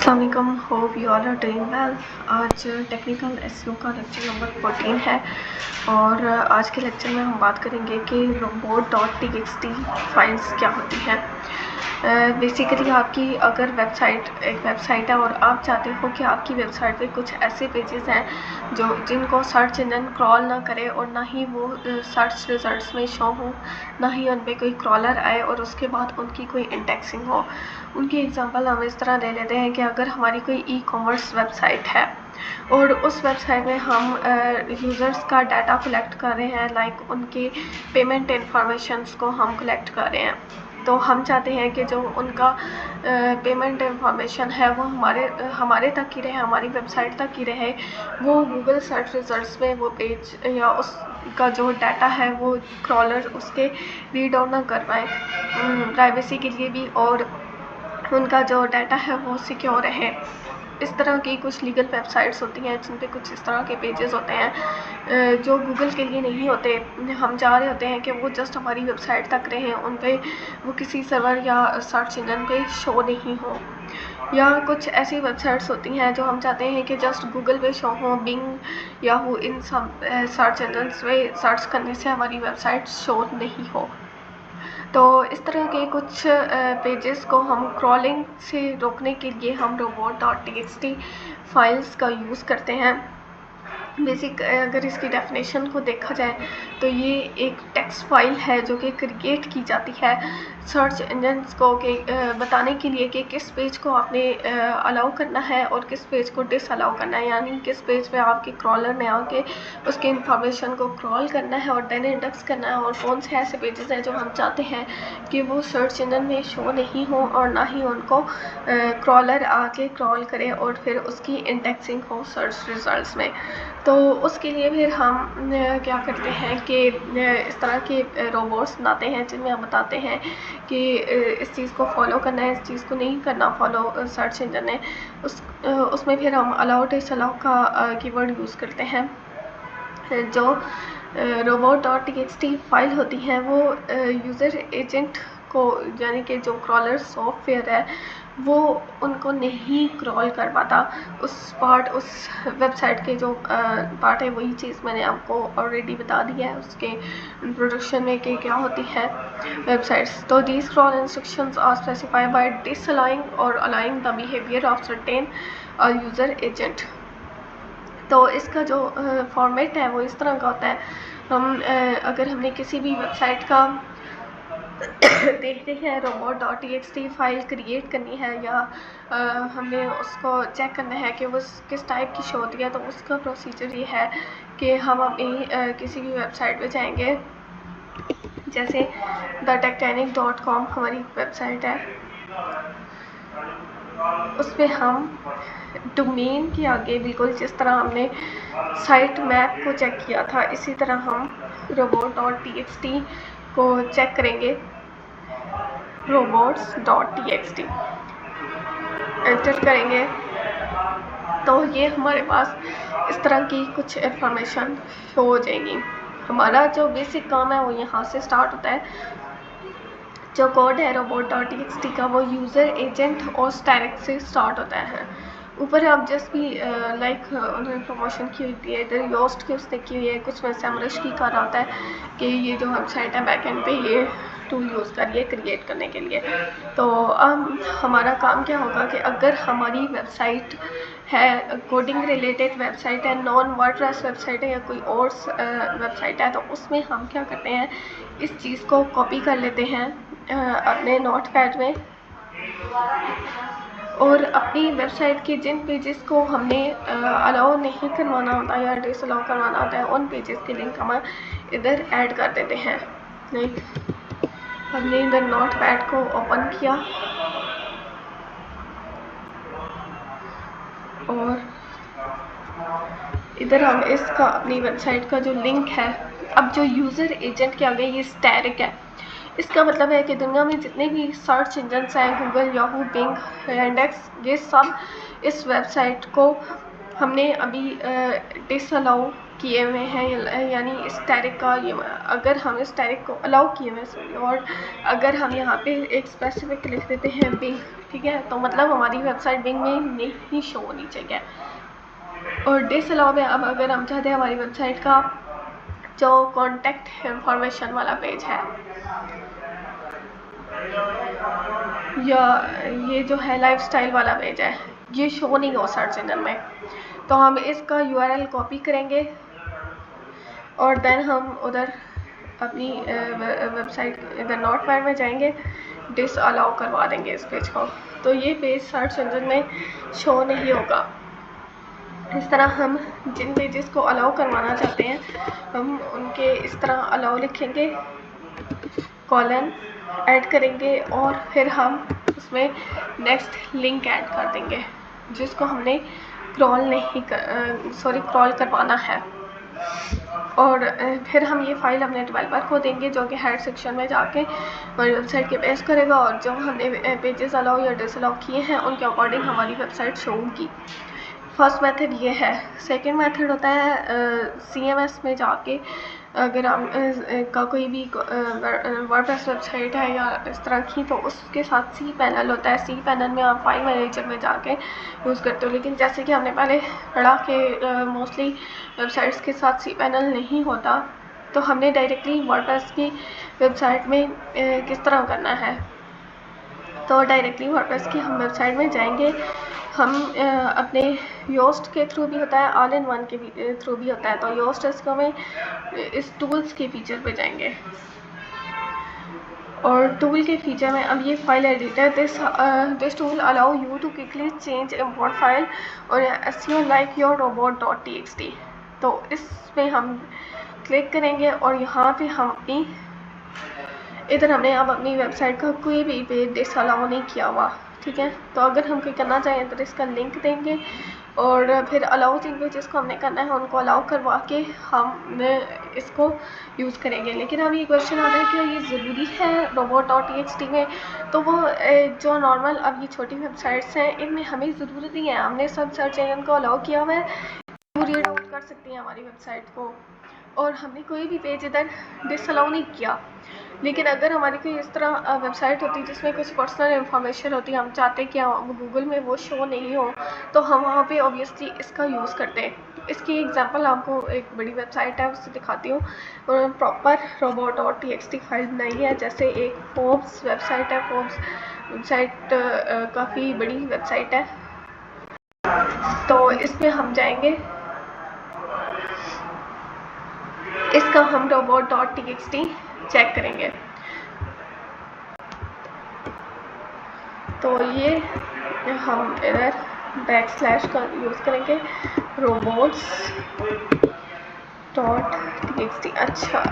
अस्सलाम वालेकुम, hope you all are doing well. आज टेक्निकल एसईओ का लेक्चर नंबर 14 है और आज के लेक्चर में हम बात करेंगे कि robot.txt फाइल्स क्या होती हैं। बेसिकली आपकी अगर एक वेबसाइट है और आप चाहते हो कि आपकी वेबसाइट पे कुछ ऐसे पेजेस हैं जिनको सर्च इंजन क्रॉल ना करे और ना ही वो सर्च रिजल्ट्स में शो हो, ना ही उन पर कोई क्रॉलर आए और उसके बाद उनकी कोई इंडेक्सिंग हो। उनकी एग्जांपल हम इस तरह ले लेते हैं कि अगर हमारी कोई ई कॉमर्स वेबसाइट है और उस वेबसाइट में हम यूज़र्स का डाटा कलेक्ट कर रहे हैं, लाइक उनके पेमेंट इंफॉर्मेशंस को हम कलेक्ट कर रहे हैं, तो हम चाहते हैं कि जो उनका पेमेंट इंफॉर्मेशन है वो हमारे तक ही रहे, हमारी वेबसाइट तक ही रहे, वो गूगल सर्च रिजल्ट्स में वो पेज या उसका जो डाटा है वो क्रॉलर उसके रीड आउट ना कर पाए, प्राइवेसी के लिए भी, और उनका जो डाटा है वो सिक्योर रहे। इस तरह की कुछ लीगल वेबसाइट्स होती हैं जिन पे कुछ इस तरह के पेजेस होते हैं जो गूगल के लिए नहीं होते। हम चाह रहे होते हैं कि वो जस्ट हमारी वेबसाइट तक रहें, उन पे वो किसी सर्वर या सर्च इंजन पे शो नहीं हो। या कुछ ऐसी वेबसाइट्स होती हैं जो हम चाहते हैं कि जस्ट गूगल पे शो हो, बिंग या हो, इन सब सर्च इंजन्स पे सर्च करने से हमारी वेबसाइट शो नहीं हो। तो इस तरह के कुछ पेजेस को हम क्रॉलिंग से रोकने के लिए हम robot.txt फाइल्स का यूज़ करते हैं। बेसिक अगर इसकी डेफिनेशन को देखा जाए तो ये एक टेक्स्ट फाइल है जो कि क्रिएट की जाती है सर्च इंजन्स को बताने के लिए कि किस पेज को आपने अलाउ करना है और किस पेज को डिस अलाउ करना है, यानी किस पेज पे आपके क्रॉलर ने आके उसके इंफॉर्मेशन को क्रॉल करना है और देन इंडेक्स करना है, और कौन से ऐसे पेजेस हैं जो हम चाहते हैं कि वो सर्च इंजन में शो नहीं हो और ना ही उनको क्रॉलर आके क्रॉल करे और फिर उसकी इंडेक्सिंग हो सर्च रिजल्ट्स में। तो उसके लिए फिर हम क्या करते हैं कि इस तरह के रोबोट्स बनाते हैं जिनमें हम बताते हैं कि इस चीज़ को फॉलो करना है, इस चीज़ को नहीं करना फॉलो सर्च इंजन ने। उसमें फिर हम अलाउ डिसअलाउ का कीवर्ड यूज़ करते हैं। जो robot.txt फाइल होती हैं वो यूज़र एजेंट को, यानी कि जो क्रॉलर सॉफ्टवेयर है वो उनको नहीं क्रॉल कर पाता। उस वेबसाइट के जो पार्ट है वही चीज़ मैंने आपको ऑलरेडी बता दिया है उसके इंट्रोडक्शन में कि क्या होती है वेबसाइट्स। तो these crawl instructions are specified by disallowing और allowing the behaviour of certain user agent. तो इसका जो फॉर्मेट है वो इस तरह का होता है। हम अगर हमने किसी भी वेबसाइट का देखते हैं robot.txt फाइल क्रिएट करनी है या हमने उसको चेक करना है कि वो किस टाइप की शो होती है, तो उसका प्रोसीजर ये है कि हम अपनी किसी भी वेबसाइट पे जाएंगे, जैसे thetectanic.com हमारी वेबसाइट है, उस पर हम डोमेन के आगे बिल्कुल जिस तरह हमने साइट मैप को चेक किया था इसी तरह हम robot.txt को चेक करेंगे। robots.txt एंटर करेंगे तो ये हमारे पास इस तरह की कुछ इंफॉर्मेशन शो हो जाएगी। हमारा जो बेसिक काम है वो यहाँ से स्टार्ट होता है। जो कोड है robot.txt का वो यूज़र एजेंट और स्टैटिक से स्टार्ट होता है। ऊपर आप जस्ट भी लाइक उन्होंने प्रमोशन की हुई है, इधर योस्ट की उसने की हुई है, कुछ में सैमरश की कर आता है कि ये जो वेबसाइट है बैकएंड पे ये टूल यूज़ करिए क्रिएट करने के लिए। तो हमारा काम क्या होगा कि अगर हमारी वेबसाइट है कोडिंग रिलेटेड वेबसाइट है, नॉन वर्डप्रेस वेबसाइट है या कोई और वेबसाइट है, तो उसमें हम क्या करते हैं, इस चीज़ को कॉपी कर लेते हैं अपने नोटपैड में, और अपनी वेबसाइट के जिन पेजेस को हमने अलाउ नहीं करवाना होता या डिसअलाउ करवाना होता है उन पेजेस के लिंक हम इधर ऐड कर देते हैं। लाइक हमने इधर नोटपैड को ओपन किया और इधर हम इसका अपनी वेबसाइट का जो लिंक है, अब जो यूज़र एजेंट के आगे ये स्टैटिक है, इसका मतलब है कि दुनिया में जितने भी सर्च इंजन्स हैं, गूगल, याहू, बिंग, इंडेक्स, ये सब इस वेबसाइट को हमने अभी डिसअलाउ किए हुए हैं, यानी स्टैटिक का ये, अगर हम स्टैटिक को अलाउ किए हुए हैं और अगर हम यहाँ पे एक स्पेसिफिक लिख देते हैं बिंग, ठीक है, तो मतलब हमारी वेबसाइट बिंग में नहीं शो होनी चाहिए। और डिसअलाउ में अब अगर हम चाहते हैं हमारी वेबसाइट का जो कॉन्टैक्ट इंफॉर्मेशन वाला पेज है या ये जो है लाइफस्टाइल वाला पेज है, ये शो नहीं हो सर्च इंजन में, तो हम इसका URL कॉपी करेंगे और देन हम उधर अपनी वेबसाइट इधर नोटपैड में जाएंगे, डिसअलाउ करवा देंगे इस पेज को, तो ये पेज सर्च इंजन में शो नहीं होगा। इस तरह हम जिन पेजेस को अलाउ करवाना चाहते हैं हम उनके इस तरह अलाउ लिखेंगे, कॉलन ऐड करेंगे और फिर हम उसमें नेक्स्ट लिंक ऐड कर देंगे जिसको हमने क्रॉल करवाना है। और फिर हम ये फाइल अपने डेवलपर को देंगे जो कि हेड सेक्शन में जाके हमारी वेबसाइट के पेस्ट करेगा और जो हमने पेजेस अलाउ या डिसअलाउ किए हैं उनके अकॉर्डिंग हमारी वेबसाइट शो होगी। फर्स्ट मेथड ये है। सेकंड मेथड होता है CMS में जाके अगर हम का कोई भी वर्डप्रेस वेबसाइट है या इस तरह की, तो उसके साथ सी पैनल होता है। सी पैनल में आप फाइल मैनेजर में जाके यूज़ करते हो, लेकिन जैसे कि हमने पहले पढ़ा कि मोस्टली वेबसाइट्स के साथ सी पैनल नहीं होता, तो हमने डायरेक्टली वर्डप्रेस की वेबसाइट में किस तरह करना है। तो डायरेक्टली वर्डप्रेस की हम वेबसाइट में जाएंगे, हम अपने योस्ट के थ्रू भी होता है, ऑल इन वन के थ्रू भी होता है। तो योस्ट इसको में इस टूल्स के फीचर पे जाएंगे और टूल के फीचर में अब ये file editor, this tool allow you to quickly change import file और SEO लाइक योर robot.txt। तो इसमें हम क्लिक करेंगे और यहाँ पे हम अपनी इधर हमने अब अपनी वेबसाइट का कोई भी पेज डिसअलाउ नहीं किया हुआ, ठीक है। तो अगर हम कोई करना चाहें तो इसका लिंक देंगे और फिर अलाउ जिन पेजेस को हमने करना है उनको अलाउ करवा के हम इसको यूज़ करेंगे। लेकिन अब ये क्वेश्चन आता है कि ये ज़रूरी है robot.txt में, तो वो जो नॉर्मल अब ये छोटी वेबसाइट्स हैं इनमें हमें ज़रूरत नहीं है, हमने सब सर्च इंजन को अलाउ किया हुआ है, वो रीड आउट कर सकती हैं हमारी वेबसाइट को और हमने कोई भी पेज इधर डिसअलाउ नहीं किया। लेकिन अगर हमारी कोई इस तरह वेबसाइट होती है जिसमें कुछ पर्सनल इन्फॉर्मेशन होती है, हम चाहते हैं कि गूगल में वो शो नहीं हो, तो हम वहाँ पे ऑब्वियसली इसका यूज़ करते हैं। इसकी एग्जांपल आपको एक बड़ी वेबसाइट है उससे दिखाती हूँ। प्रॉपर robot.txt फाइल बनाई है, जैसे एक फोर्ब्स वेबसाइट है। फोर्ब्स वेबसाइट काफ़ी बड़ी वेबसाइट है, तो इसमें हम जाएंगे, इसका हम robot.txt चेक करेंगे। तो ये हम इधर बैकस्लैश का यूज़ करेंगे, robots.txt। अच्छा,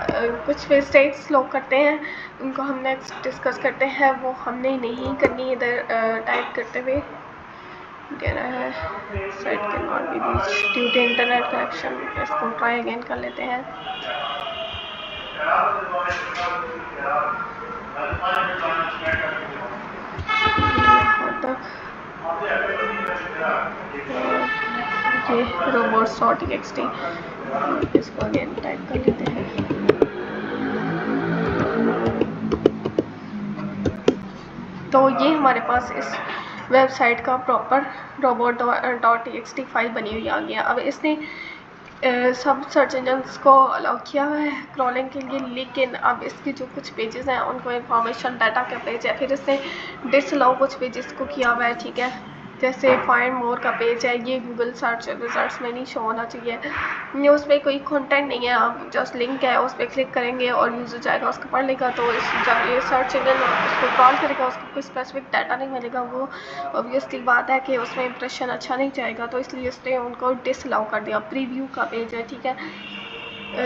कुछ मिस्टेक्स लोग करते हैं, उनको हम नेक्स्ट डिस्कस करते हैं, वो हमने नहीं करनी। इधर टाइप करते हुए कह रहा है site can not be reached due to internet connection. इसको ट्राई अगेन कर लेते हैं। ये robots.txt, इसको अगेन टाइप कर लेते हैं। तो ये हमारे पास इस वेबसाइट का प्रॉपर robot.txt फाइल बनी हुई आ गया। अब इसने सब सर्च इंजन्स को अलाउ किया हुआ है क्रॉलिंग के लिए, लेकिन अब इसके जो कुछ पेजेस हैं उनको इन्फॉर्मेशन डाटा का पेज है, फिर इसने डिसअलाउ कुछ पेजेस को किया हुआ है, ठीक है। जैसे फाइंड मोर का पेज है, ये गूगल सर्च रिजल्ट्स में नहीं शो होना चाहिए, ये उसमें कोई कंटेंट नहीं है, आप जस्ट लिंक है उस पर क्लिक करेंगे और यूज़र जाएगा उसको पढ़ लेगा। तो जब ये सर्च इंजन उसको क्रॉल करेगा उसको कोई स्पेसिफिक डाटा नहीं मिलेगा, वो ऑब्वियसली बात है कि उसमें इंप्रेशन अच्छा नहीं जाएगा, तो इसलिए उसने उनको डिसअलाउ कर दिया। प्रीव्यू का पेज है, ठीक है।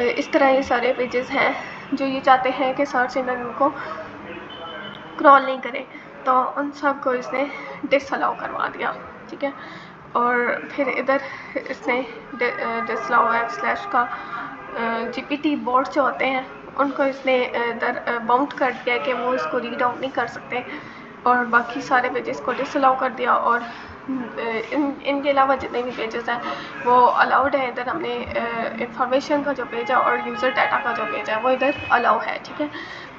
इस तरह ये सारे पेजेस हैं जो ये चाहते हैं कि सर्च इंजन उनको क्रॉल नहीं करे, तो उन सब को इसने डिसअलाउ करवा दिया, ठीक है। और फिर इधर इसने डिसअलाउ स्लैश का GPT बोर्ड जो होते हैं उनको इसने इधर बाउंड कर दिया कि वो इसको रीड आउट नहीं कर सकते, और बाकी सारे पेजेस को डिसअलाउ कर दिया और इनके अलावा जितने भी पेजेस हैं वो अलाउड है। इधर हमने इंफॉर्मेशन का जो पेज है और यूज़र डाटा का जो पेज है वो इधर अलाउ है, ठीक है।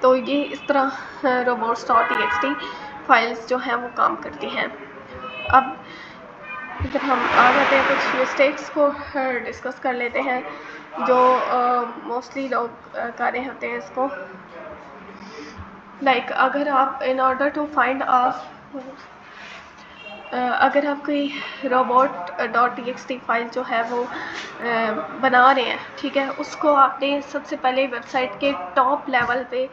तो ये इस तरह robots.txt फाइल्स जो हैं वो काम करती हैं। अब इधर हम आ जाते हैं, कुछ मिस्टेक्स को डिस्कस कर लेते हैं जो मोस्टली लोग कर रहे होते हैं इसको। लाइक अगर आप इन ऑर्डर टू फाइंड अगर आप कोई robot.txt फाइल जो है वो बना रहे हैं, ठीक है, उसको आपने सबसे पहले वेबसाइट के टॉप लेवल पे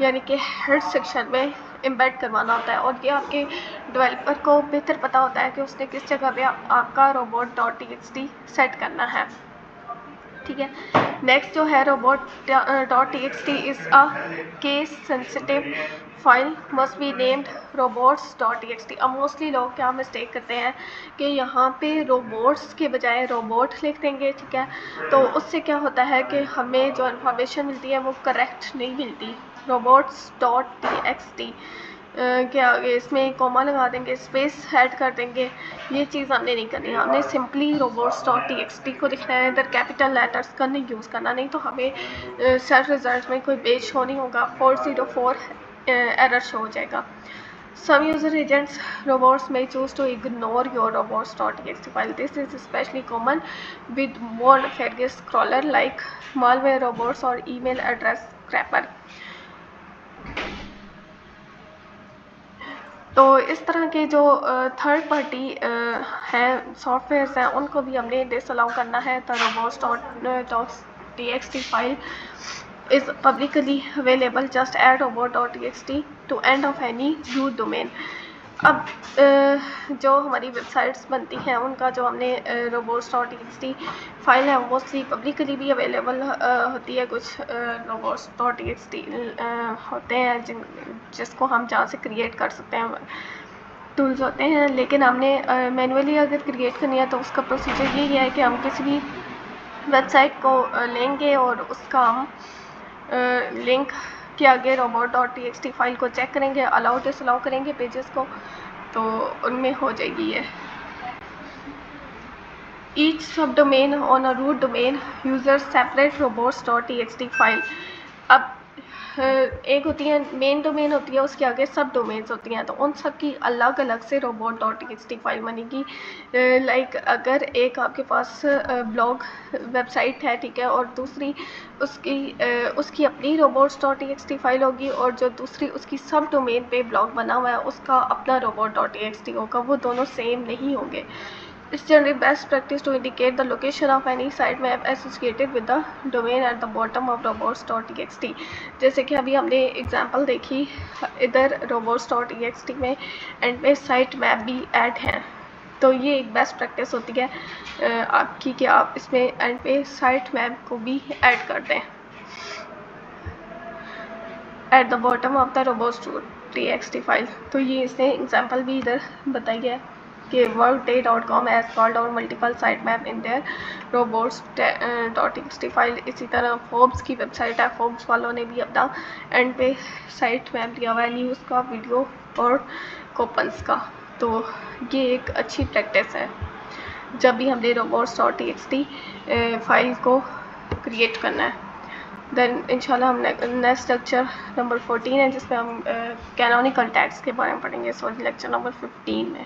यानी कि हेड सेक्शन में एम्बेड करवाना होता है, और ये आपके डेवलपर को बेहतर पता होता है कि उसने किस जगह पे आपका robot.txt सेट करना है, ठीक है। नेक्स्ट जो है robot.txt is a case sensitive file must be named robots.txt। अब मोस्टली लोग क्या मिस्टेक करते हैं कि यहाँ पे रोबोट्स के बजाय रोबोट लिख देंगे, ठीक है। तो उससे क्या होता है कि हमें जो इन्फॉर्मेशन मिलती है वो करेक्ट नहीं मिलती। robots.txt के आगे इसमें कॉमा लगा देंगे, स्पेस ऐड कर देंगे, ये चीज़ हमने नहीं करनी। हमने सिंपली robots.txt को लिखना है, इधर कैपिटल लेटर्स का नहीं यूज़ करना, नहीं तो हमें सर्च रिजल्ट में कोई पेज शो नहीं होगा, 404 एरर शो हो जाएगा। Some user agents robots may choose to ignore your robots.txt file. This is especially common with more nefarious crawler like malware robots or email address scraper. तो इस तरह के जो थर्ड पार्टी हैं सॉफ्टवेयर्स हैं उनको भी हमने डिसअलाउ करना है। तो robots.txt file is publicly available, just add robot.txt to end of any root domain। अब जो हमारी वेबसाइट्स बनती हैं उनका जो हमने robots.txt फाइल है मोस्टली पब्लिकली भी अवेलेबल होती है। कुछ robots.txt होते हैं जिसको हम जहाँ से क्रिएट कर सकते हैं, टूल्स होते हैं, लेकिन हमने मैनुअली अगर क्रिएट करनी है तो उसका प्रोसीजर यही है कि हम किसी भी वेबसाइट को लेंगे और उसका हम लिंक के आगे robot.txt फाइल को चेक करेंगे, अलाउ डिसअलाउ करेंगे पेजेस को, तो उनमें हो जाएगी ये। Each subdomain on a root domain uses separate robots.txt file. अब एक होती है मेन डोमेन होती है, उसके आगे सब डोमेन्स होती हैं, तो उन सब की अलग अलग से robot.txt फाइल बनेगी। लाइक अगर एक आपके पास ब्लॉग वेबसाइट है, ठीक है, और दूसरी उसकी अपनी robots.txt फाइल होगी, और जो दूसरी उसकी सब डोमेन पे ब्लॉग बना हुआ है उसका अपना robot.txt होगा, वो दोनों सेम नहीं होंगे। It's generally best practice to indicate the location of any sitemap associated with the domain at the bottom of robots.txt। जैसे कि अभी हमने एग्जांपल देखी, इधर robots.txt में एंड में साइट मैप भी ऐड हैं, तो ये एक बेस्ट प्रैक्टिस होती है आपकी कि आप इसमें एंड पे साइट मैप को भी ऐड कर दें at the bottom of the robots.txt file. तो ये इसने एग्जांपल भी इधर बताई है कि workday.com has called out multiple sitemap in their robots.txt file. इसी तरह फोर्ब्स की वेबसाइट है, फोर्ब्स वालों ने भी अपना एंड पे साइट मैप दिया हुआ है न्यूज़ का, वीडियो और कूपन्स का। तो ये एक अच्छी प्रैक्टिस है जब भी हमने robots.txt फाइल को क्रिएट करना है। देन इंशाल्लाह हम नेक्स्ट लेक्चर नंबर 14 है जिसमें हम कैनोनिकल टैग्स के बारे में पढ़ेंगे, सो लेक्चर नंबर 15 में।